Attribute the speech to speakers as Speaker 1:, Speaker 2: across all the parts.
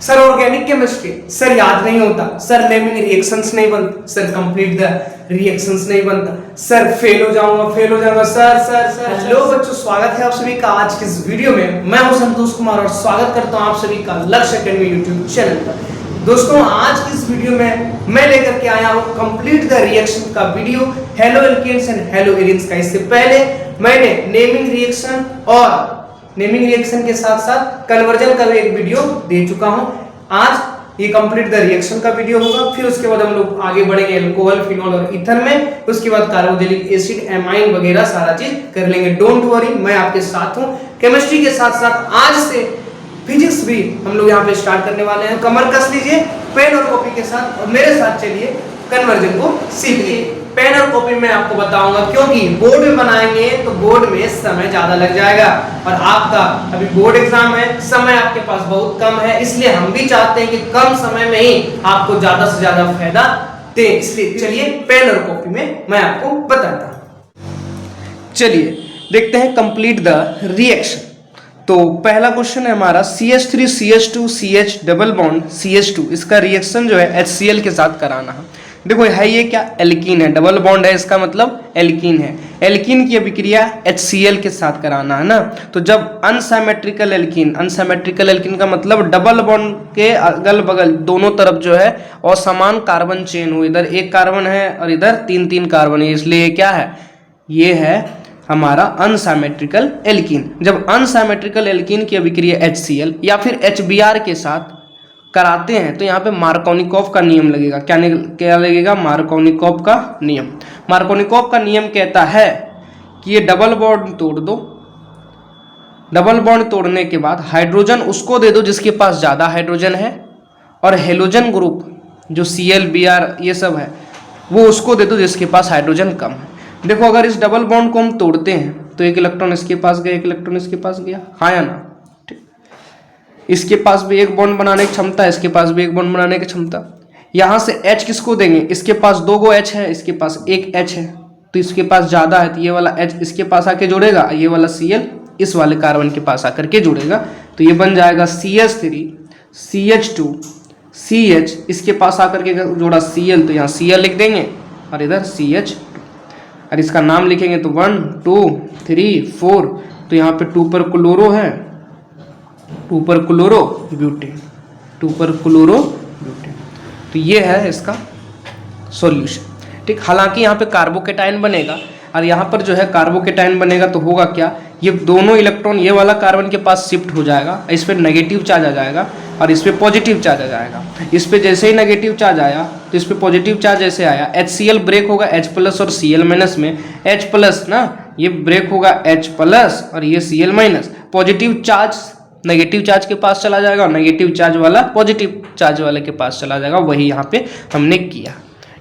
Speaker 1: Sir organic chemistry, sir याद नहीं होता, सर नेमिंग रिएक्शंस नहीं बनता, सर कंप्लीट द रिएक्शंस नहीं बनता, सर फेल हो जाऊंगा सर। हेलो बच्चों, स्वागत है आप सभी का आज की इस वीडियो में। मैं हूं संतोष कुमार और स्वागत करता हूं आप सभी का लक्ष्य एकेडमी यूट्यूब चैनल पर। दोस्तों, आज की इस वीडियो में मैं लेकर के आया हूं कंप्लीट द रिएक्शन का video, haloalkanes and haloarenes का। इससे पहले मैंने नेमिंग रिएक्शन और नेमिंग रिएक्शन के साथ साथ कन्वर्जन का भी एक वीडियो दे चुका हूं। आज ये कंप्लीट द रिएक्शन का वीडियो होगा, फिर उसके बाद हम लोग आगे बढ़ेंगे अल्कोहल, फिनॉल और ईथर में। उसके बाद कार्बोक्सिलिक एसिड, एमाइन वगैरह सारा चीज कर लेंगे। डोंट वरी, मैं आपके साथ हूं। केमिस्ट्री के साथ साथ आज से फिजिक्स भी हम लोग यहाँ पे स्टार्ट करने वाले हैं। कमर कस लीजिए पेन और कॉपी के साथ और मेरे साथ चलिए कन्वर्जन को सीखिए। पेन और कॉपी में आपको बताऊंगा, क्योंकि बोर्ड में बनाएंगे तो बोर्ड में समय ज्यादा लग जाएगा और आपका अभी बोर्ड एग्जाम है, समय आपके पास बहुत कम है, इसलिए हम भी चाहते हैं कि कम समय में ही आपको ज्यादा से ज्यादा फायदा दे। इसलिए चलिए पेन और कॉपी में मैं आपको बताता हूं। चलिए देखते हैं कंप्लीट द रिएक्शन। तो पहला क्वेश्चन है हमारा CH3 CH2 CH double bond CH2, इसका रिएक्शन जो है HCl के साथ कराना है। देखो है ये क्या, एल्कीन है, डबल बॉन्ड है, इसका मतलब एल्कीन है। एल्कीन की अभिक्रिया HCl के साथ कराना है ना। तो जब अनसिमेट्रिकल एल्कीन का मतलब डबल बॉन्ड के अगल बगल दोनों तरफ जो है असमान कार्बन चेन हो, इधर एक कार्बन है और इधर तीन कार्बन है, इसलिए ये क्या है, ये है हमारा अनसिमेट्रिकल एल्कीन। जब अनसिमेट्रिकल एल्कीन की अभिक्रिया HCl या फिर HBr के साथ कराते हैं तो यहाँ पे मार्कोनिकॉफ का नियम लगेगा। क्या लगेगा? मार्कोनिकॉफ का नियम। मार्कोनिकॉफ का नियम कहता है कि ये डबल बॉन्ड तोड़ दो, डबल बॉन्ड तोड़ने के बाद हाइड्रोजन उसको दे दो जिसके पास ज़्यादा हाइड्रोजन है, और हेलोजन ग्रुप जो Cl Br ये सब है वो उसको दे दो जिसके पास हाइड्रोजन कम है। देखो अगर इस डबल बॉन्ड को हम तोड़ते हैं तो एक इलेक्ट्रॉन इसके पास गया, एक इलेक्ट्रॉन इसके पास गया, हाँ या ना? इसके पास भी एक बॉन्ड बनाने की क्षमता है, इसके पास भी एक बॉन्ड बनाने की क्षमता। यहाँ से H किसको देंगे? इसके पास 2 H है, इसके पास 1 H है, तो इसके पास ज़्यादा है तो ये वाला H इसके पास आके जुड़ेगा, ये वाला Cl इस वाले कार्बन के पास आकर के जुड़ेगा, तो ये बन जाएगा CH3 CH2 CH, इसके पास आकर के जोड़ा Cl, तो यहाँ Cl लिख देंगे और इधर CH, और इसका नाम लिखेंगे तो 1 2 3 4, तो यहाँ पे 2 पर क्लोरो है, 2 पर क्लोरो ब्यूटेन, 2 पर क्लोरो ब्यूटेन, तो ये है इसका सॉल्यूशन। ठीक, हालांकि यहाँ पे कार्बोकेटाइन बनेगा और यहाँ पर जो है कार्बोकेटाइन बनेगा तो होगा क्या, ये दोनों इलेक्ट्रॉन ये वाला कार्बन के पास शिफ्ट हो जाएगा, इस पर नेगेटिव चार्ज आ जाएगा और इस पर पॉजिटिव चार्ज आ जाएगा। इस पर जैसे ही नेगेटिव चार्ज आया तो इस पर पॉजिटिव चार्ज जैसे आया, HCl ब्रेक होगा H+ और Cl- में, H+ ना ये ब्रेक होगा H+ और ये Cl-, positive charge negative charge के पास चला जाएगा और नेगेटिव चार्ज वाला पॉजिटिव चार्ज वाले के पास चला जाएगा, वही यहाँ पे हमने किया।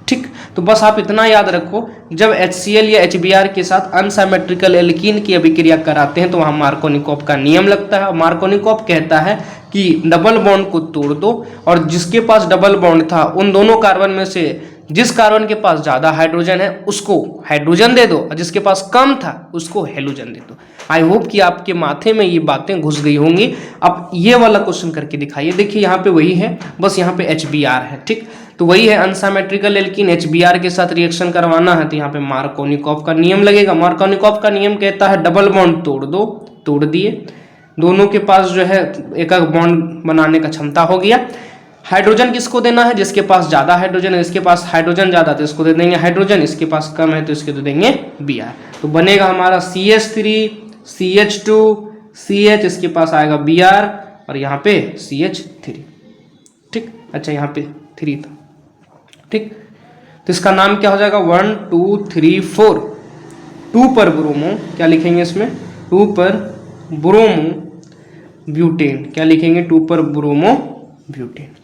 Speaker 1: ठीक, तो बस आप इतना याद रखो, जब HCl या HBr के साथ अनसिमेट्रिकल एल्कीन की अभिक्रिया कराते हैं तो वहाँ मार्कोनिकॉफ का नियम लगता है। मार्कोनिकॉफ कहता है कि डबल बॉन्ड को तोड़ दो और जिसके पास डबल बॉन्ड था उन दोनों कार्बन में से जिस कार्बन के पास ज़्यादा हाइड्रोजन है उसको हाइड्रोजन दे दो और जिसके पास कम था उसको हेलोजन दे दो। आई होप कि आपके माथे में ये बातें घुस गई होंगी। अब ये वाला क्वेश्चन करके दिखाइए। देखिए यहाँ पे वही है, बस यहाँ पे HBr है। ठीक, तो वही है अनसिमेट्रिकल एल्कीन HBr के साथ रिएक्शन करवाना है तो यहाँ पे मार्कोनिकॉफ का नियम लगेगा। मार्कोनिकॉफ का नियम कहता है डबल बॉन्ड तोड़ दो, तोड़ दिए, दोनों के पास जो है एक बॉन्ड बनाने का क्षमता हो गया। हाइड्रोजन किसको देना है? जिसके पास ज़्यादा हाइड्रोजन है, इसके पास हाइड्रोजन ज़्यादा तो इसको दे देंगे हाइड्रोजन, इसके पास कम है तो इसके दे देंगे Br, तो बनेगा हमारा CH3 CH2 CH, इसके पास आएगा Br और यहाँ पे CH3। ठीक, अच्छा यहाँ पे 3 था। ठीक, तो इसका नाम क्या हो जाएगा? 1 2 3 4, 2 पर ब्रोमो, क्या लिखेंगे इसमें? 2 पर ब्रोमो ब्यूटेन, क्या लिखेंगे? 2 पर ब्रोमो ब्यूटेन।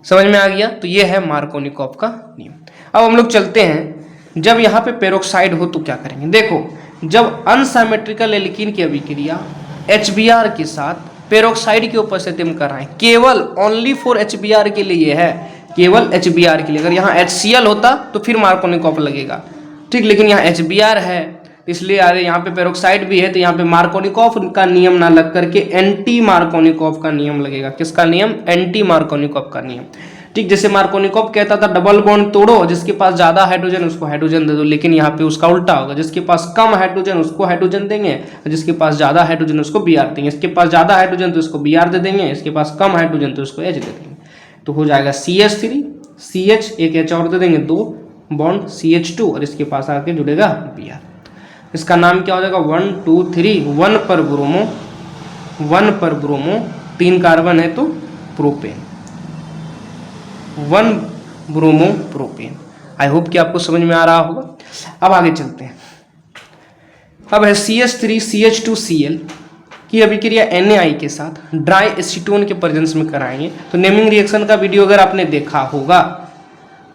Speaker 1: समझ में आ गया? तो ये है मार्कोनिकॉफ का नियम। अब हम लोग चलते हैं, जब यहाँ पे पेरोक्साइड हो तो क्या करेंगे? देखो, जब अनसिमेट्रिकल एल्कीन की अभिक्रिया HBr के साथ पेरोक्साइड की उपस्थिति में कराएं, केवल ओनली फॉर HBr के लिए है, केवल HBr के लिए। अगर यहाँ HCl होता तो फिर मार्कोनिकॉफ लगेगा। ठीक, लेकिन यहाँ HBr है
Speaker 2: इसलिए अरे यहाँ पे पेरोक्साइड भी है तो यहाँ पे मार्कोनिकॉफ का नियम ना लग करके एंटी मार्कोनिकॉफ का नियम लगेगा। किसका नियम? एंटी मार्कोनिकॉफ का नियम। ठीक, जैसे मार्कोनिकॉफ कहता था डबल बॉन्ड तोड़ो, जिसके पास ज्यादा हाइड्रोजन उसको हाइड्रोजन दे दो, लेकिन यहाँ पे उसका उल्टा होगा, जिसके पास कम हाइड्रोजन उसको हाइड्रोजन देंगे, जिसके पास ज्यादा हाइड्रोजन उसको Br देंगे, इसके पास ज्यादा हाइड्रोजन तो इसको Br दे देंगे, इसके पास कम हाइड्रोजन तो इसको H दे देंगे। तो हो जाएगा CH3 CH, एक H और दे देंगे, 2 बॉन्ड CH2 और इसके पास आके जुड़ेगा Br। इसका नाम क्या हो जाएगा? 1 2 3 1 पर ब्रोमो, 1 पर ब्रोमो, 3 कार्बन है तो propane, 1 bromo propane. I hope कि आपको समझ में आ रहा होगा। अब आगे चलते हैं। अब है CH3 CH2Cl की अभिक्रिया NaI के साथ ड्राई एसीटोन के प्रेजेंस में कराएंगे। तो नेमिंग रिएक्शन का वीडियो अगर आपने देखा होगा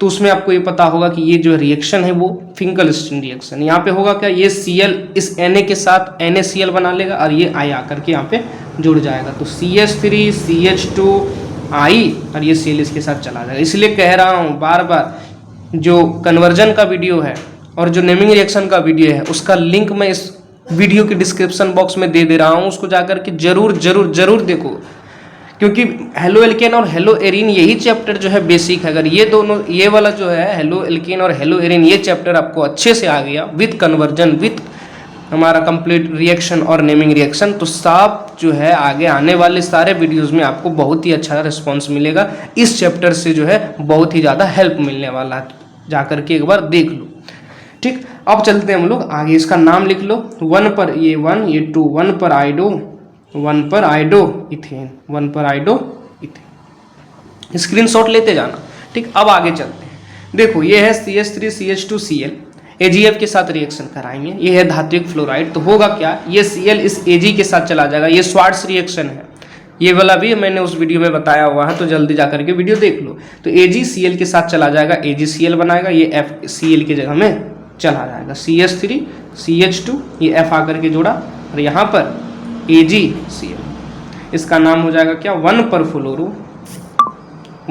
Speaker 2: तो उसमें आपको ये पता होगा कि ये जो रिएक्शन है वो फिंकलस्टीन रिएक्शन। यहाँ पे होगा क्या? ये Cl इस Na के साथ NaCl बना लेगा और ये I आकर के यहाँ पे जुड़ जाएगा। तो CH3 CH2I और ये Cl इसके साथ चला जाएगा। इसलिए कह रहा हूँ बार बार, जो कन्वर्जन का वीडियो है और जो नेमिंग रिएक्शन का वीडियो है उसका लिंक मैं इस वीडियो के डिस्क्रिप्शन बॉक्स में दे रहा हूँ, उसको जाकर के जरूर जरूर जरूर देखो, क्योंकि हेलो एल्केन और हेलो एरिन यही चैप्टर जो है बेसिक है। अगर ये दोनों, ये वाला जो है हेलो एल्केन और हेलो एरिन, ये चैप्टर आपको अच्छे से आ गया विथ कन्वर्जन, विथ हमारा कंप्लीट रिएक्शन और नेमिंग रिएक्शन, तो साफ जो है आगे आने वाले सारे वीडियोस में आपको बहुत ही अच्छा रिस्पॉन्स मिलेगा। इस चैप्टर से जो है बहुत ही ज़्यादा हेल्प मिलने वाला है, जाकर के एक बार देख लो। ठीक, अब चलते हैं हम लोग आगे। इसका नाम लिख लो, 1 पर ये 1, ये 2, 1 पर आइडो, 1 पर आइडो इथेन, 1 पर आइडो इथेन। स्क्रीनशॉट लेते जाना। ठीक, अब आगे चलते हैं। देखो ये है CH3 CH2Cl, AgF के साथ रिएक्शन कराएंगे। ये है धात्विक फ्लोराइड। तो होगा क्या? ये Cl इस Ag के साथ चला जाएगा। ये स्वार्ट्स रिएक्शन है, ये वाला भी मैंने उस वीडियो में बताया हुआ है, तो जल्दी जाकर के वीडियो देख लो। तो AgCl के साथ चला जाएगा, AgCl बनाएगा, ये FCl की जगह में चला जाएगा। CH3 CH2, ये F आकर के जोड़ा और यहाँ पर AgCl, इसका नाम हो जाएगा क्या? 1 पर फ्लोरो,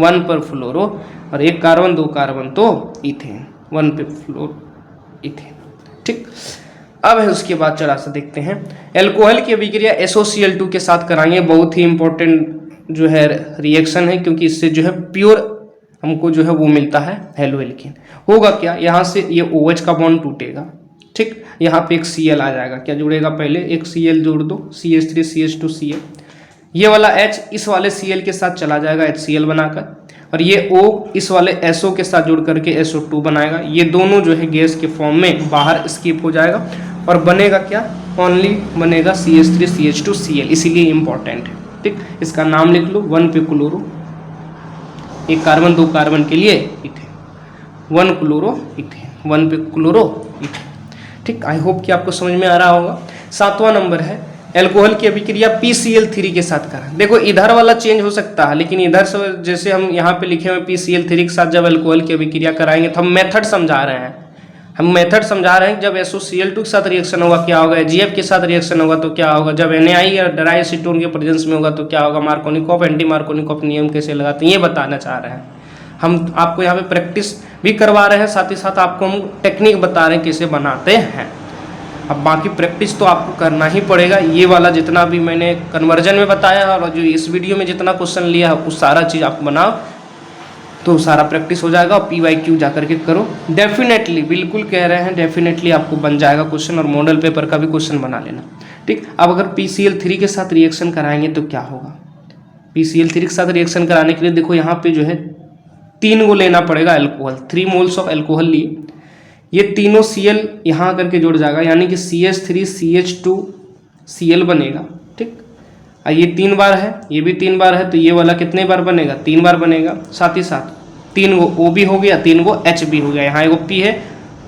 Speaker 2: 1 पर फ्लोरो और एक कार्बन 2 कार्बन तो इथेन, 1 पे फ्लोर इथेन। ठीक, अब है उसके बाद चला सा देखते हैं। एल्कोहल की अभिक्रिया SOCl2 के साथ कराएंगे। बहुत ही इंपॉर्टेंट जो है रिएक्शन है, क्योंकि इससे जो है प्योर हमको जो है वो मिलता है हेलो एल्केन। होगा क्या? यहाँ से ये OH का बॉन्ड टूटेगा। ठीक, यहाँ पे एक Cl आ जाएगा। क्या जुड़ेगा? पहले एक Cl जोड़ दो, CH3 CH2Cl, ये वाला H इस वाले Cl के साथ चला जाएगा HCl बनाकर, और ये O इस वाले SO के साथ जुड़ करके SO2 बनाएगा। ये दोनों जो है गैस के फॉर्म में बाहर स्किप हो जाएगा और बनेगा क्या? ओनली बनेगा CH3 CH2Cl, इसीलिए इंपॉर्टेंट है। ठीक, इसका नाम लिख लो, 1 पे क्लोरो, एक कार्बन 2 कार्बन के लिए इथेन, 1 क्लोरो इथेन, 1 पे क्लोरो इथेन। ठीक, आई होप कि आपको समझ में आ रहा होगा। 7वां नंबर है एल्कोहल की अभिक्रिया PCl3 के साथ करा। देखो इधर वाला चेंज हो सकता है, लेकिन इधर से जैसे हम यहाँ पे लिखे हुए PCl3 के साथ जब एल्कोहल की अभिक्रिया कराएंगे तो हम मेथड समझा रहे हैं, जब SOCl2 के साथ रिएक्शन होगा क्या होगा, AgF के साथ रिएक्शन होगा तो क्या होगा, जब NaI या ड्राई एसीटोन के प्रेजेंस में होगा तो क्या होगा, मार्कोनिकॉफ एंटी मार्कोनिकॉफ नियम कैसे लगाते हैं ये बताना चाह रहे हैं। हम आपको यहाँ पे प्रैक्टिस भी करवा रहे हैं, साथ ही साथ आपको हम टेक्निक बता रहे हैं कैसे बनाते हैं। अब बाकी प्रैक्टिस तो आपको करना ही पड़ेगा। ये वाला जितना भी मैंने कन्वर्जन में बताया है और जो इस वीडियो में जितना क्वेश्चन लिया है उस सारा चीज़ आप बनाओ तो सारा प्रैक्टिस हो जाएगा। PYQ जाकर के करो, डेफिनेटली, बिल्कुल कह रहे हैं, डेफिनेटली आपको बन जाएगा क्वेश्चन, और मॉडल पेपर का भी क्वेश्चन बना लेना। ठीक, अब अगर PCl3 के साथ रिएक्शन कराएंगे तो क्या होगा? PCl3 के साथ रिएक्शन कराने के लिए देखो यहाँ पे जो है 3 को लेना पड़ेगा अल्कोहल, 3 मोल्स ऑफ अल्कोहल लिए, ये तीनों Cl यहाँ करके जुड़ जाएगा, यानी कि CH3 CH2Cl बनेगा। ठीक, ये 3 बार है, ये भी 3 बार है, तो ये वाला कितने बार बनेगा? 3 बार बनेगा। साथ ही साथ 3 गो O भी हो गया, 3 गो H भी हो गया, यहाँ एगो P है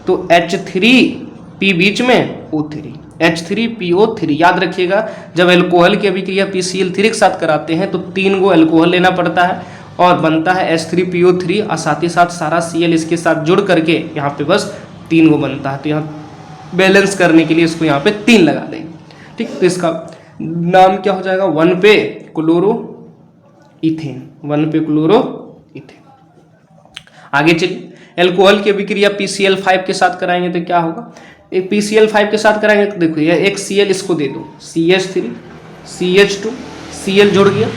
Speaker 2: तो H3P बीच में O3, H3PO3। याद रखिएगा जब एल्कोहल की अभिक्रिया PCl3 के साथ कराते हैं तो 3 गो अल्कोहल लेना पड़ता है और बनता है H3PO3, और साथ ही साथ सारा Cl इसके साथ जुड़ करके यहाँ पे बस 3 गो बनता है। तो यहाँ बैलेंस करने के लिए इसको यहाँ पे 3 लगा देंगे। ठीक, तो इसका नाम क्या हो जाएगा? 1 पे क्लोरो इथेन, 1 पे क्लोरो इथेन। आगे चलिए, एल्कोहल की अभिक्रिया PCl5 के साथ कराएंगे तो क्या होगा? एक PCl5 के साथ कराएंगे तो देखो ये एक Cl इसको दे दो, CH3 CH2 Cl जुड़ गया।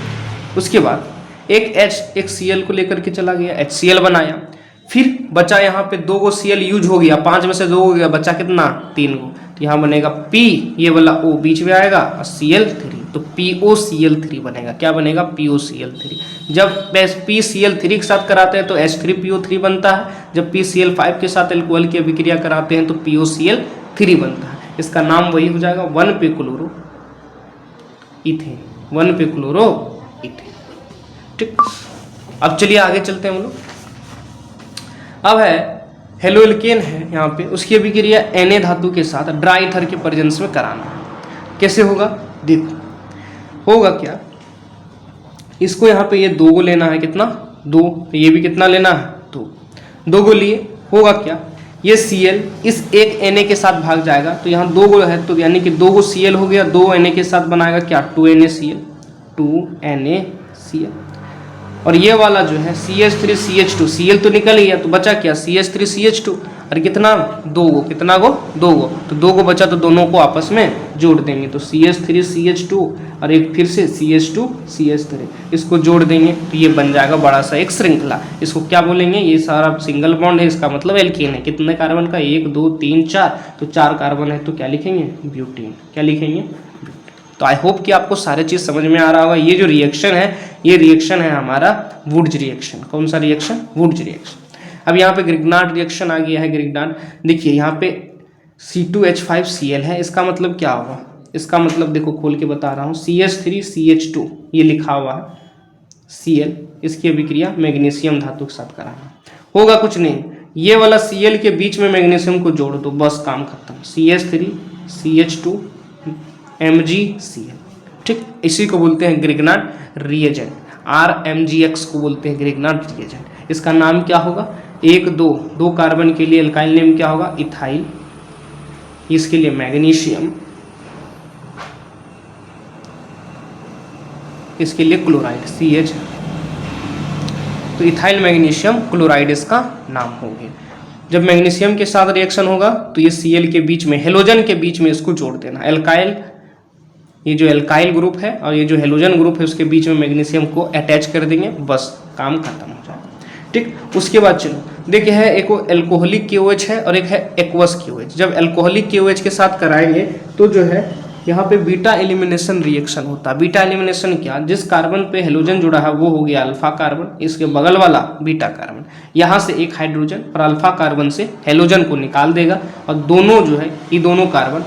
Speaker 2: उसके बाद एक H एक Cl को लेकर के चला गया, HCl बनाया। फिर बचा यहाँ पे 2 गो Cl यूज हो गया, 5 में से 2 हो गया, बचा कितना 3 गो। तो यहाँ बनेगा P, ये वाला O बीच में आएगा और Cl3, तो POCl3 बनेगा। क्या बनेगा? POCl3। जब PCl3 के साथ कराते हैं तो H3PO3 बनता है, जब PCl5 के साथ अल्कोहल की अभिक्रिया कराते हैं तो POCl3 बनता है। इसका नाम वही हो जाएगा 1-पे-क्लोरो इथेन, 1-पे-क्लोरो इथेन। ठीक, अब चलिए आगे चलते हैं हम लोग। अब है हेलो एल्केन है यहाँ पे, उसकी अभिक्रिया Na धातु के साथ ड्राई ईथर के प्रेजेंस में कराना है। कैसे होगा देखो, होगा क्या, इसको यहाँ पे ये 2 गो लेना है, कितना 2, ये भी कितना लेना है 2 गो लिए। होगा क्या, ये Cl इस एक Na के साथ भाग जाएगा, तो यहाँ 2 गो है तो यानी कि 2 गो Cl हो गया, 2 Na के साथ बनाएगा क्या 2NaCl, 2NaCl। और ये वाला जो है CH3CH2, Cl तो निकल गया तो बचा क्या CH3CH2, और कितना 2 गो, कितना गो 2 गो, तो 2 गो बचा तो दोनों को आपस में जोड़ देंगे, तो CH3CH2 और एक फिर से CH2CH3, इसको जोड़ देंगे तो ये बन जाएगा बड़ा सा एक श्रृंखला। इसको क्या बोलेंगे, ये सारा सिंगल बॉन्ड है, इसका मतलब एल्केन है। कितने कार्बन का 1 2 3 4, तो 4 कार्बन है तो क्या लिखेंगे ब्यूटेन। क्या लिखेंगे? तो आई होप कि आपको सारे चीज़ समझ में आ रहा होगा। ये जो रिएक्शन है, ये रिएक्शन है हमारा वुड्स रिएक्शन। कौन सा रिएक्शन? Wurtz reaction. अब यहाँ पे ग्रिग्नार्ड रिएक्शन आ गया है। ग्रिग्नार्ड देखिए यहाँ पे C2H5Cl है, इसका मतलब क्या होगा, इसका मतलब देखो खोल के बता रहा हूँ, CH3CH2 ये लिखा हुआ है Cl, इसकी अभिक्रिया मैग्नीशियम धातु के साथ कराना। होगा कुछ नहीं, ये वाला Cl के बीच में मैग्नीशियम को जोड़ दो, बस काम खत्म। CH3CH2 MgCl। ठीक, इसी को बोलते हैं ग्रिग्नार्ड रिएजेंट, RMgX को बोलते हैं ग्रिग्नार्ड रिएजेंट। इसका नाम क्या होगा, 1 2 कार्बन के लिए अल्काइल नेम क्या होगा इथाइल, इसके लिए मैग्नीशियम, इसके लिए क्लोराइड CH, तो इथाइल मैग्नीशियम क्लोराइड इसका नाम हो गया। जब मैग्नीशियम के साथ रिएक्शन होगा तो ये Cl के बीच में, हेलोजन के बीच में इसको जोड़ देना। एल्काइल, ये जो एल्काइल ग्रुप है और ये जो हेलोजन ग्रुप है उसके बीच में मैग्नीशियम को अटैच कर देंगे, बस काम खत्म हो जाएगा। ठीक, उसके बाद चलो देखिए है एक एल्कोहलिक KOH है और एक है एक्वस KOH। जब एल्कोहलिक KOH के साथ कराएंगे तो जो है यहाँ पे बीटा एलिमिनेशन रिएक्शन होता है। बीटा एलिमिनेशन क्या, जिस कार्बन पे हेलोजन जुड़ा है वो हो गया अल्फा कार्बन, इसके बगल वाला बीटा कार्बन, यहाँ से एक हाइड्रोजन और अल्फा कार्बन से हेलोजन को निकाल देगा और दोनों जो है ये दोनों कार्बन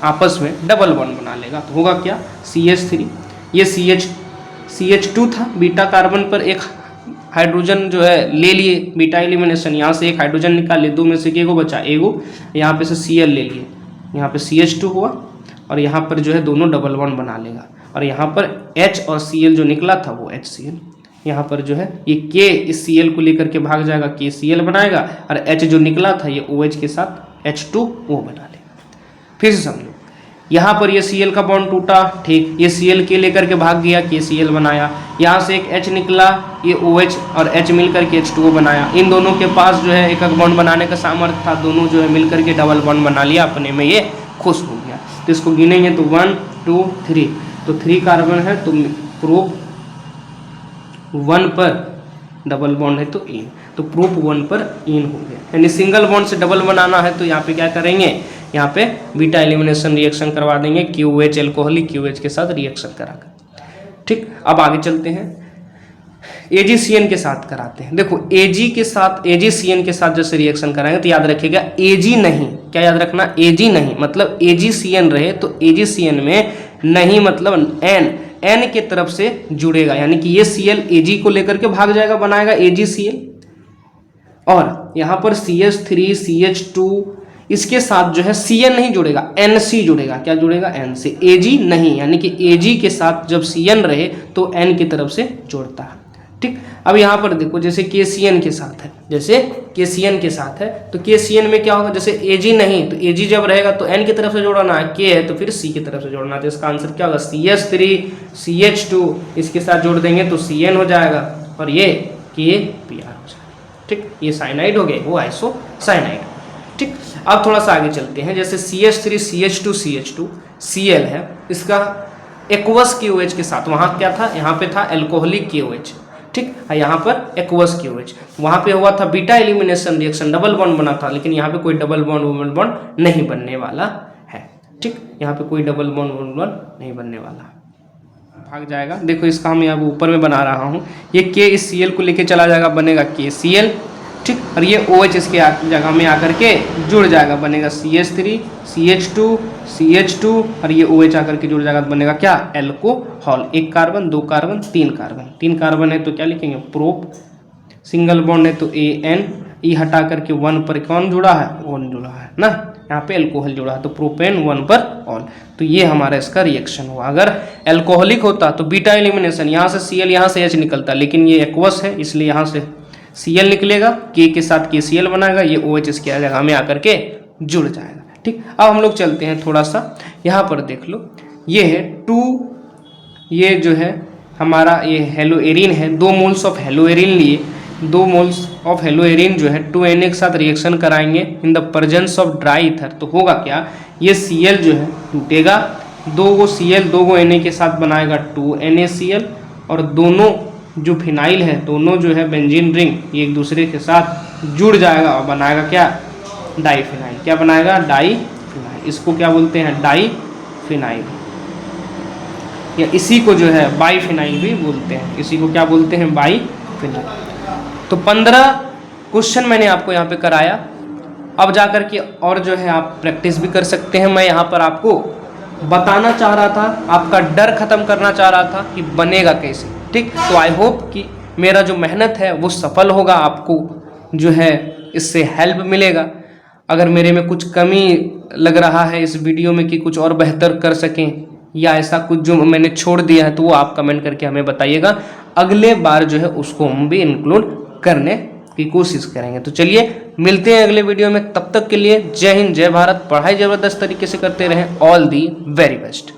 Speaker 2: आपस में डबल बॉन्ड बना लेगा। तो होगा क्या CH3, ये CH2 था, बीटा कार्बन पर एक हाइड्रोजन जो है ले लिए, बीटा एलिमिनेशन, यहाँ से एक हाइड्रोजन निकाल लिए, 2 में से एक बचा, एगो यहाँ पे से Cl ले लिए, यहाँ पे CH2 हुआ और यहाँ पर जो है दोनों डबल बॉन्ड बना लेगा और यहाँ पर H और Cl जो निकला था वो HCl, यहाँ पर जो है ये K इस Cl को लेकर के भाग जाएगा, KCl बनाएगा और H जो निकला था ये OH के साथ H2O बना लेगा। फिर से समझो, यहाँ पर ये Cl का बॉन्ड टूटा, ठीक, ये Cl के लेकर के भाग गया, KCl बनाया, यहाँ से एक H निकला, ये OH और H मिलकर के H2O बनाया। इन दोनों के पास जो है एक एक बॉन्ड बनाने का सामर्थ्य था, दोनों जो है मिलकर के डबल बॉन्ड बना लिया, अपने में ये खुश हो गया। तो इसको गिनेंगे तो 1 2 3, तो 3 कार्बन है तो प्रोप 1 पर डबल बॉन्ड है तो इन, तो प्रोप 1 पर इन हो गया। यानी सिंगल बॉन्ड से डबल बनाना है तो यहाँ पे क्या करेंगे, यहाँ पे बीटा एलिमिनेशन रिएक्शन करवा देंगे, QOH एल्कोहलिक QOH के साथ रिएक्शन कराकर। ठीक, अब आगे चलते हैं, AgCN के साथ कराते हैं। देखो AgCN के साथ जैसे रिएक्शन कराएंगे तो याद रखिएगा Ag नहीं, क्या याद रखना, Ag नहीं, मतलब AgCN रहे तो AgCN में नहीं मतलब N के तरफ से जुड़ेगा, यानी कि ये Cl Ag को लेकर के भाग जाएगा, बनाएगा AgCl, और यहाँ पर CH3 CH2 इसके साथ जो है Cn नहीं जुड़ेगा, NC जुड़ेगा। क्या जुड़ेगा, NC। Ag नहीं, यानी कि Ag के साथ जब Cn रहे तो N की तरफ से जोड़ता है। ठीक, अब यहाँ पर देखो जैसे KCN के साथ है, जैसे KCN के साथ है तो KCN में क्या होगा, जैसे Ag नहीं तो Ag जब रहेगा तो N की तरफ से जोड़ना है, K है तो फिर C की तरफ से जोड़ना है, तो इसका आंसर क्या होगा CH3 CH2 इसके साथ जोड़ देंगे तो Cn हो जाएगा और ये KPr हो जाएगा। ठीक, ये साइनाइड हो गए, वो आइसोसाइनाइड। ठीक, अब थोड़ा सा आगे चलते हैं, जैसे CH3 CH2 CH2 Cl है, इसका एक्वस KOH के साथ, वहाँ क्या था, यहाँ पे था एल्कोहलिक KOH, ठीक है, यहाँ पर एक्वस KOH, वहाँ पे हुआ था beta elimination reaction, double bond बना था, लेकिन यहाँ पे कोई डबल बॉन्ड नहीं बनने वाला है, ठीक, यहाँ पे कोई डबल बॉन्ड नहीं बनने वाला, भाग जाएगा। देखो इसका हम यहाँ ऊपर में बना रहा हूँ, ये K इस Cl को लेके चला जाएगा, बनेगा KCl, ठीक, और ये OH इसके जगह में आकर के जुड़ जाएगा, बनेगा CH3 CH2 CH2, और ये OH आकर के जुड़ जाएगा, बनेगा क्या, एल्कोहल, एक कार्बन, दो कार्बन, तीन कार्बन है तो क्या लिखेंगे, प्रोप, सिंगल बॉन्ड है तो AN, ई हटा करके 1 पर कौन जुड़ा है, ऑन जुड़ा है ना, यहाँ पे एल्कोहल जुड़ा है तो प्रोपेन 1 पर ऑल, तो ये हमारा इसका रिएक्शन हुआ। अगर एल्कोहलिक होता तो बीटा एलिमिनेशन, यहाँ से Cl यहाँ से H निकलता, लेकिन ये एक्वस है इसलिए यहाँ से Cl निकलेगा, K के साथ KCl बनाएगा, ये OH इसके जगह में आकर के जुड़ जाएगा, ठीक। अब हम लोग चलते हैं थोड़ा सा, यहाँ पर देख लो, ये है 2, ये जो है हमारा ये हेलोएरिन है, 2 मोल्स ऑफ हेलोएरिन लिए, 2 मोल्स ऑफ हेलोएरिन जो है 2Na के साथ रिएक्शन कराएंगे in the presence of dry ether, तो होगा क्या, ये Cl जो है टूटेगा, 2 गो Cl 2 गो Na के साथ बनाएगा 2NaCl, और दोनों जो फिनाइल है, दोनों जो है बेंजीन रिंग, ये एक दूसरे के साथ जुड़ जाएगा और बनाएगा क्या, डाईफिनाइल, क्या बनाएगा, डाईफिनाइल, इसको क्या बोलते हैं, डाईफिनाइल, या इसी को जो है बाईफिनाइल भी बोलते हैं, इसी को क्या बोलते हैं, बाईफिनाइल। तो 15 क्वेश्चन मैंने आपको यहाँ पे कराया, अब जाकर के और जो है आप प्रैक्टिस भी कर सकते हैं। मैं यहाँ पर आपको बताना चाह रहा था, आपका डर खत्म करना चाह रहा था कि बनेगा कैसे, ठीक। तो आई होप कि मेरा जो मेहनत है वो सफल होगा, आपको जो है इससे हेल्प मिलेगा। अगर मेरे में कुछ कमी लग रहा है इस वीडियो में कि कुछ और बेहतर कर सकें, या ऐसा कुछ जो मैंने छोड़ दिया है, तो वो आप कमेंट करके हमें बताइएगा, अगले बार जो है उसको हम भी इंक्लूड करने की कोशिश करेंगे। तो चलिए मिलते हैं अगले वीडियो में, तब तक के लिए जय हिंद जय भारत, पढ़ाई ज़बरदस्त तरीके से करते रहें, ऑल दी वेरी बेस्ट।